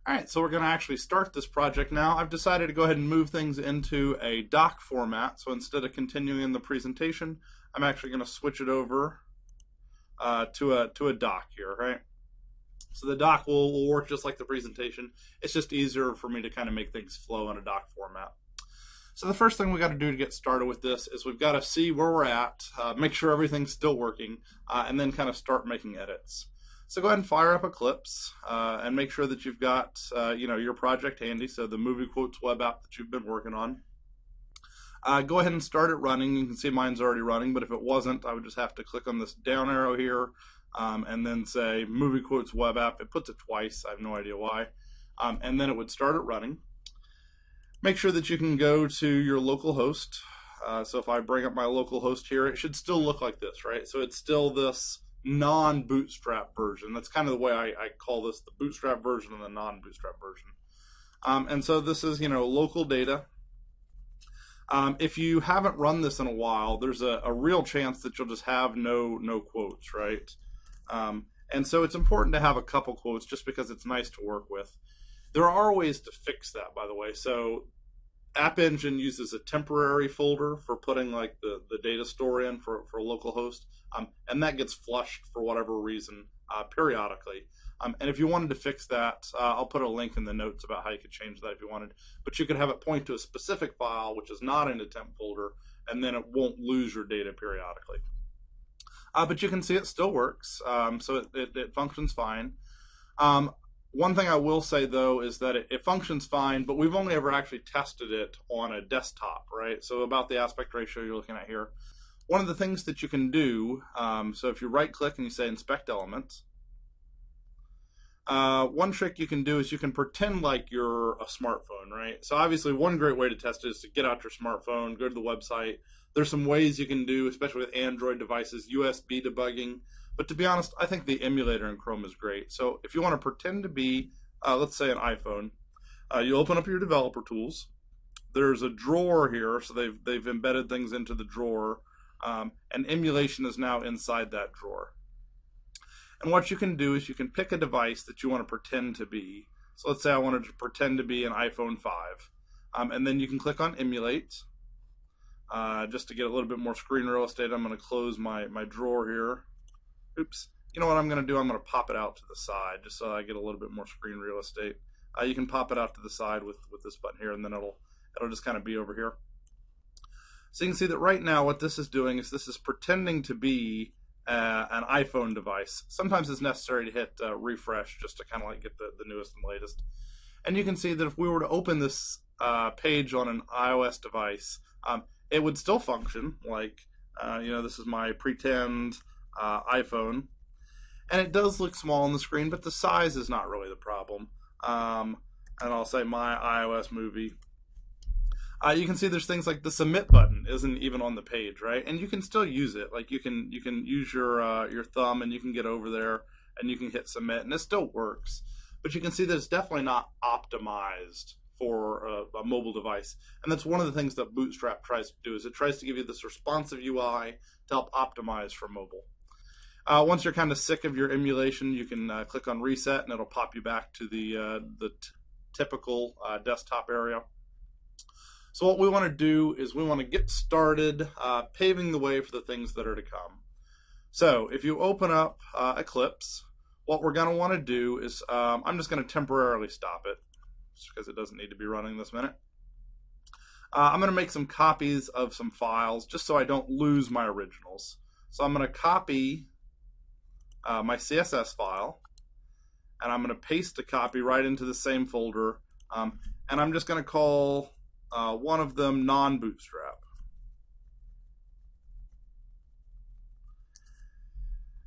All right, so we're going to actually start this project now. I've decided to go ahead and move things into a doc format. So instead of continuing in the presentation, I'm actually going to switch it over to a doc here, right? So the doc will work just like the presentation. It's just easier for me to kind of make things flow in a doc format. So the first thing we got to do to get started with this is we've got to see where we're at, make sure everything's still working, and then kind of start making edits. So go ahead and fire up Eclipse and make sure that you've got your project handy, so the MovieQuotes web app that you've been working on. Go ahead and start it running. You can see mine's already running, but if it wasn't, I would just have to click on this down arrow here and then say MovieQuotes web app. It puts it twice. I have no idea why. And then it would start it running. Make sure that you can go to your local host. So if I bring up my local host here, it should still look like this, right? So it's still this non-Bootstrap version. That's kind of the way I call this, the Bootstrap version and the non-Bootstrap version. And so this is, local data. If you haven't run this in a while, there's a real chance that you'll just have no quotes, right? And so it's important to have a couple quotes just because it's nice to work with. There are ways to fix that, by the way. So App Engine uses a temporary folder for putting like the data store in for a local host, and that gets flushed for whatever reason periodically. And if you wanted to fix that, I'll put a link in the notes about how you could change that if you wanted. But you could have it point to a specific file which is not in a temp folder, and then it won't lose your data periodically. But you can see it still works, so it functions fine. One thing I will say, though, is that it functions fine, but we've only ever actually tested it on a desktop, right? So about the aspect ratio you're looking at here. One of the things that you can do, so if you right-click and you say Inspect Elements, one trick you can do is you can pretend like you're a smartphone, right? So obviously one great way to test it is to get out your smartphone, go to the website. There's some ways you can do, especially with Android devices, USB debugging. But to be honest, I think the emulator in Chrome is great. So if you want to pretend to be, let's say, an iPhone, you open up your developer tools. There's a drawer here, so they've embedded things into the drawer, and emulation is now inside that drawer. And what you can do is you can pick a device that you want to pretend to be. So let's say I wanted to pretend to be an iPhone 5. And then you can click on Emulate. Just to get a little bit more screen real estate, I'm going to close my drawer here. Oops. You know what I'm going to do? I'm going to pop it out to the side just so I get a little bit more screen real estate. You can pop it out to the side with this button here, and then it'll just kind of be over here. So you can see that right now what this is doing is this is pretending to be an iPhone device. Sometimes it's necessary to hit refresh just to kind of like get the newest and latest. And you can see that if we were to open this page on an iOS device, it would still function like, this is my pretend iPhone. And it does look small on the screen, but the size is not really the problem. And I'll say my iOS movie. You can see there's things like the submit button isn't even on the page, right? And you can still use it. Like you can use your thumb and you can get over there and you can hit submit, and it still works. But you can see that it's definitely not optimized for a mobile device. And that's one of the things that Bootstrap tries to do, is it tries to give you this responsive UI to help optimize for mobile. Once you're kind of sick of your emulation, you can click on reset and it'll pop you back to the typical desktop area. So what we want to do is we want to get started paving the way for the things that are to come. So if you open up Eclipse, what we're going to want to do is I'm just going to temporarily stop it just because it doesn't need to be running this minute. I'm going to make some copies of some files just so I don't lose my originals. So I'm going to copy my CSS file, and I'm going to paste a copy right into the same folder, and I'm just going to call one of them non-Bootstrap.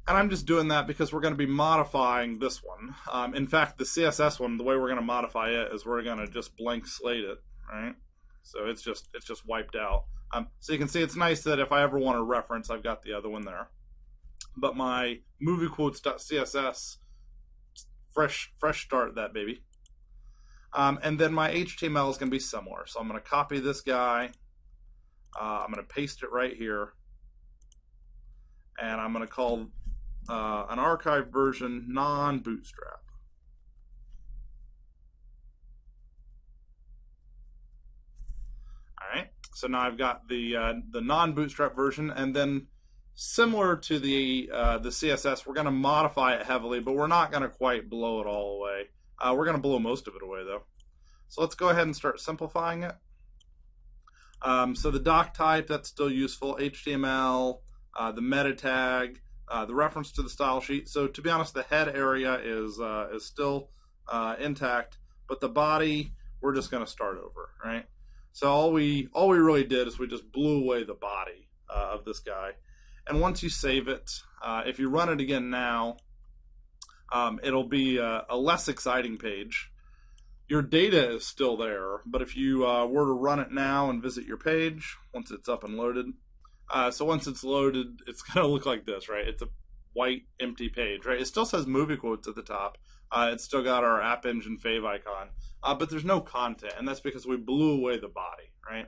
And I'm just doing that because we're going to be modifying this one. In fact, the CSS one, the way we're going to modify it is we're going to just blank slate it, right? So it's just wiped out. So you can see it's nice that if I ever want to reference, I've got the other one there. But my MovieQuotes.css, fresh start that baby. And then my HTML is going to be similar. So I'm going to copy this guy. I'm going to paste it right here. And I'm going to call an archived version non-Bootstrap. So now I've got the non-Bootstrap version, and then similar to the CSS, we're going to modify it heavily, but we're not going to quite blow it all away. We're going to blow most of it away, though. So let's go ahead and start simplifying it. So the doc type, that's still useful. HTML, the meta tag, the reference to the style sheet. So to be honest, the head area is still intact, but the body, we're just going to start over, right? So all we really did is we just blew away the body of this guy. And once you save it, if you run it again now, it'll be a less exciting page. Your data is still there, but if you were to run it now and visit your page, once it's up and loaded, so once it's loaded, it's going to look like this, right? It's a white, empty page, right? It still says MovieQuotes at the top. It's still got our App Engine fave icon, but there's no content, and that's because we blew away the body, right?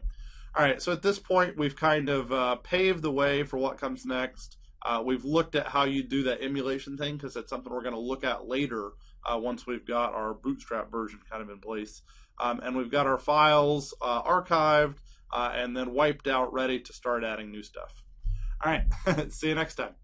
All right, so at this point, we've kind of paved the way for what comes next. We've looked at how you do that emulation thing, because that's something we're going to look at later once we've got our Bootstrap version kind of in place. And we've got our files archived and then wiped out, ready to start adding new stuff. All right, see you next time.